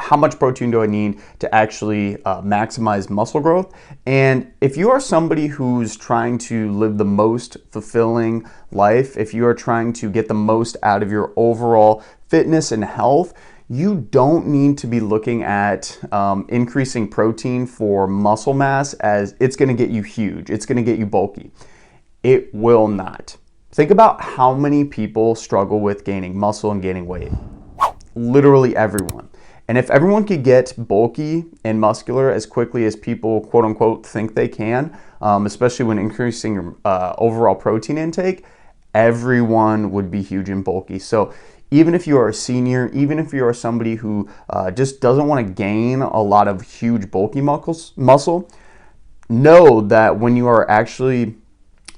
how much protein do I need to actually maximize muscle growth? And if you are somebody who's trying to live the most fulfilling life, if you are trying to get the most out of your overall fitness and health, you don't need to be looking at increasing protein for muscle mass as it's going to get you huge, it's going to get you bulky. It will not. Think about how many people struggle with gaining muscle and gaining weight. Literally everyone. And if everyone could get bulky and muscular as quickly as people quote unquote think they can, especially when increasing your overall protein intake, everyone would be huge and bulky. So even if you are a senior, even if you are somebody who just doesn't want to gain a lot of huge bulky muscle, know that when you are actually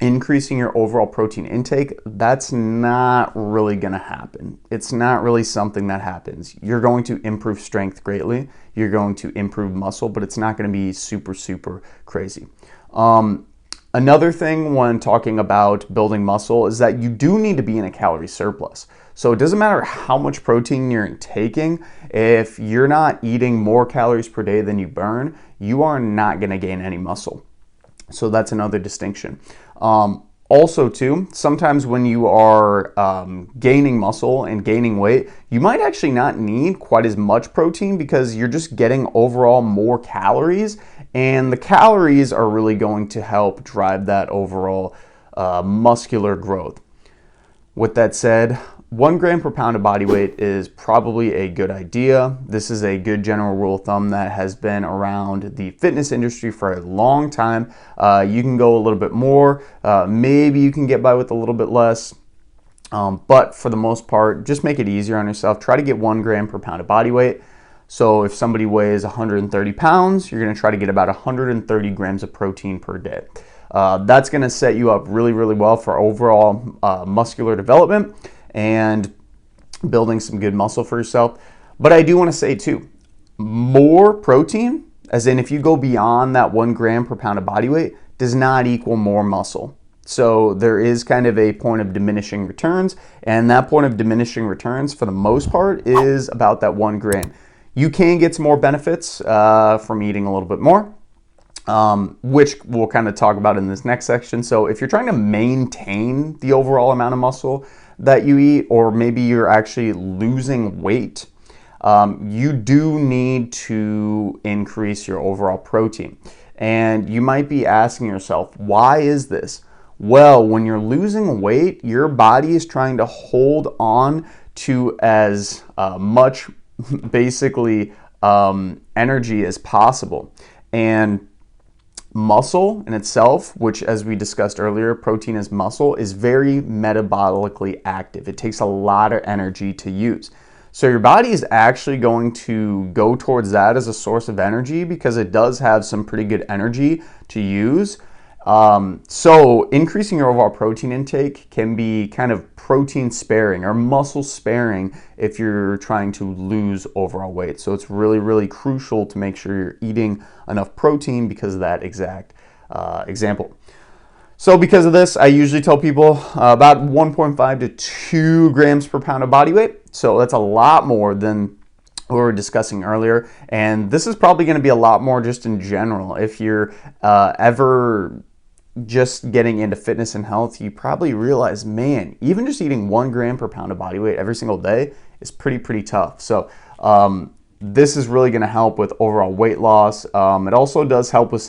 increasing your overall protein intake, that's not really going to happen. It's not really something that happens. You're going to improve strength greatly. You're going to improve muscle, but it's not going to be super, super crazy. Another thing when talking about building muscle is that you do need to be in a calorie surplus. So it doesn't matter how much protein you're taking. If you're not eating more calories per day than you burn, you are not going to gain any muscle. So that's another distinction. Also too, sometimes when you are gaining muscle and gaining weight, you might actually not need quite as much protein because you're just getting overall more calories, and the calories are really going to help drive that overall muscular growth. With that said, 1 gram per pound of body weight is probably a good idea. This is a good general rule of thumb that has been around the fitness industry for a long time. You can go a little bit more, maybe you can get by with a little bit less, but for the most part, just make it easier on yourself. Try to get 1 gram per pound of body weight. So if somebody weighs 130 pounds, you're gonna try to get about 130 grams of protein per day. That's gonna set you up really, really well for overall muscular development and building some good muscle for yourself. But I do want to say too, more protein, as in if you go beyond that 1 gram per pound of body weight, does not equal more muscle. So there is kind of a point of diminishing returns, and that point of diminishing returns for the most part is about that 1 gram. You can get some more benefits from eating a little bit more, which we'll kind of talk about in this next section. So if you're trying to maintain the overall amount of muscle that you eat, or maybe you're actually losing weight, you do need to increase your overall protein. And you might be asking yourself, why is this? Well, when you're losing weight, your body is trying to hold on to as much basically energy as possible. And muscle in itself, which as we discussed earlier, protein is muscle, is very metabolically active. It takes a lot of energy to use. So your body is actually going to go towards that as a source of energy because it does have some pretty good energy to use. So increasing your overall protein intake can be kind of protein sparing or muscle sparing if you're trying to lose overall weight. So it's really, really crucial to make sure you're eating enough protein because of that exact example. So because of this, I usually tell people about 1.5 to 2 grams per pound of body weight. So that's a lot more than we were discussing earlier. And this is probably going to be a lot more just in general. If you're ever just getting into fitness and health, you probably realize, man, even just eating 1 gram per pound of body weight every single day is pretty tough. So this is really going to help with overall weight loss. It also does help with